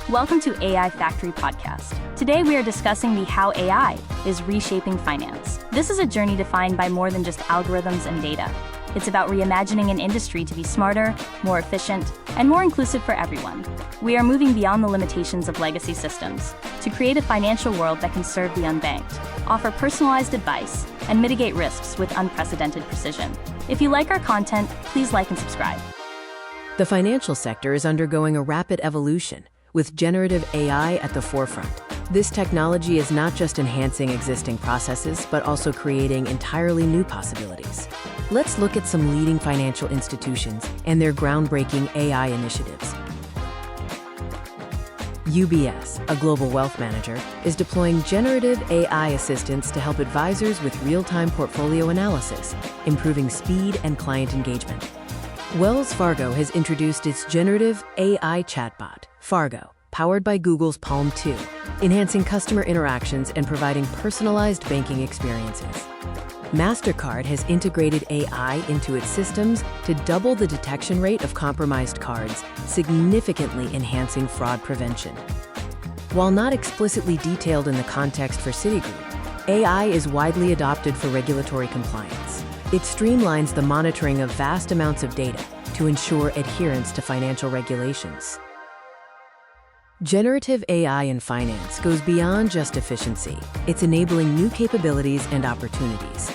Welcome to AI Factory Podcast. Today we are discussing the how AI is reshaping finance. This is a journey defined by more than just algorithms and data. It's about reimagining an industry to be smarter, more efficient, and more inclusive for everyone. We are moving beyond the limitations of legacy systems to create a financial world that can serve the unbanked, offer personalized advice, and mitigate risks with unprecedented precision. If you like our content, please like and subscribe. The financial sector is undergoing a rapid evolution, with generative AI at the forefront. This technology is not just enhancing existing processes, but also creating entirely new possibilities. Let's look at some leading financial institutions and their groundbreaking AI initiatives. UBS, a global wealth manager, is deploying generative AI assistants to help advisors with real-time portfolio analysis, improving speed and client engagement. Wells Fargo has introduced its generative AI chatbot, Fargo, powered by Google's Palm 2, enhancing customer interactions and providing personalized banking experiences. MasterCard has integrated AI into its systems to double the detection rate of compromised cards, significantly enhancing fraud prevention. While not explicitly detailed in the context for Citigroup, AI is widely adopted for regulatory compliance. It streamlines the monitoring of vast amounts of data to ensure adherence to financial regulations. Generative AI in finance goes beyond just efficiency. It's enabling new capabilities and opportunities.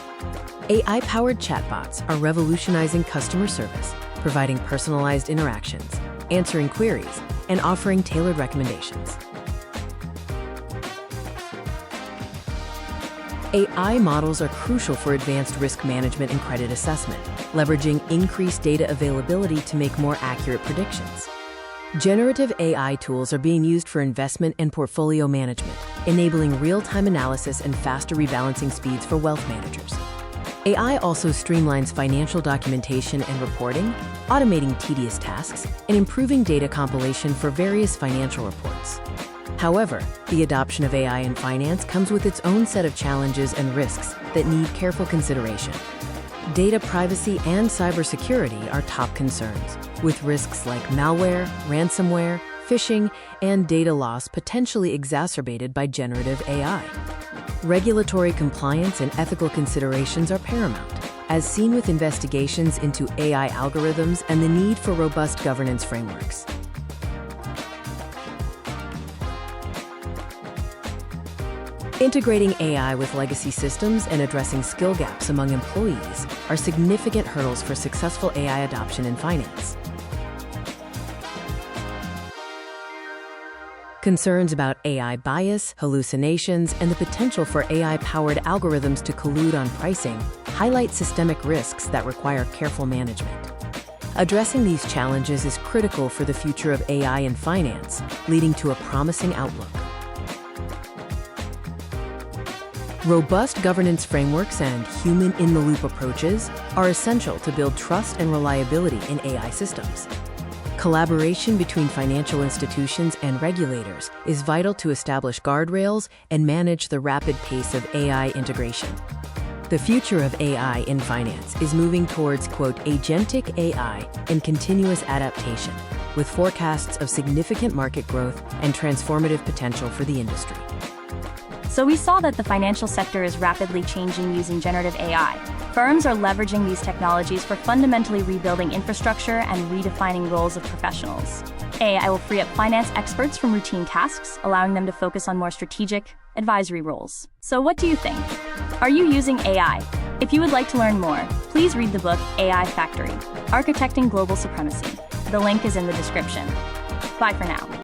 AI-powered chatbots are revolutionizing customer service, providing personalized interactions, answering queries, and offering tailored recommendations. AI models are crucial for advanced risk management and credit assessment, leveraging increased data availability to make more accurate predictions. Generative AI tools are being used for investment and portfolio management, enabling real-time analysis and faster rebalancing speeds for wealth managers. AI also streamlines financial documentation and reporting, automating tedious tasks, and improving data compilation for various financial reports. However, the adoption of AI in finance comes with its own set of challenges and risks that need careful consideration. Data privacy and cybersecurity are top concerns, with risks like malware, ransomware, phishing, and data loss potentially exacerbated by generative AI. Regulatory compliance and ethical considerations are paramount, as seen with investigations into AI algorithms and the need for robust governance frameworks. Integrating AI with legacy systems and addressing skill gaps among employees are significant hurdles for successful AI adoption in finance. Concerns about AI bias, hallucinations, and the potential for AI-powered algorithms to collude on pricing highlight systemic risks that require careful management. Addressing these challenges is critical for the future of AI in finance, leading to a promising outlook. Robust governance frameworks and human-in-the-loop approaches are essential to build trust and reliability in AI systems. Collaboration between financial institutions and regulators is vital to establish guardrails and manage the rapid pace of AI integration. The future of AI in finance is moving towards, quote, agentic AI and continuous adaptation, with forecasts of significant market growth and transformative potential for the industry. So we saw that the financial sector is rapidly changing using generative AI. Firms are leveraging these technologies for fundamentally rebuilding infrastructure and redefining roles of professionals. AI will free up finance experts from routine tasks, allowing them to focus on more strategic, advisory roles. So what do you think? Are you using AI? If you would like to learn more, please read the book AI Factory: Architecting Global Supremacy. The link is in the description. Bye for now.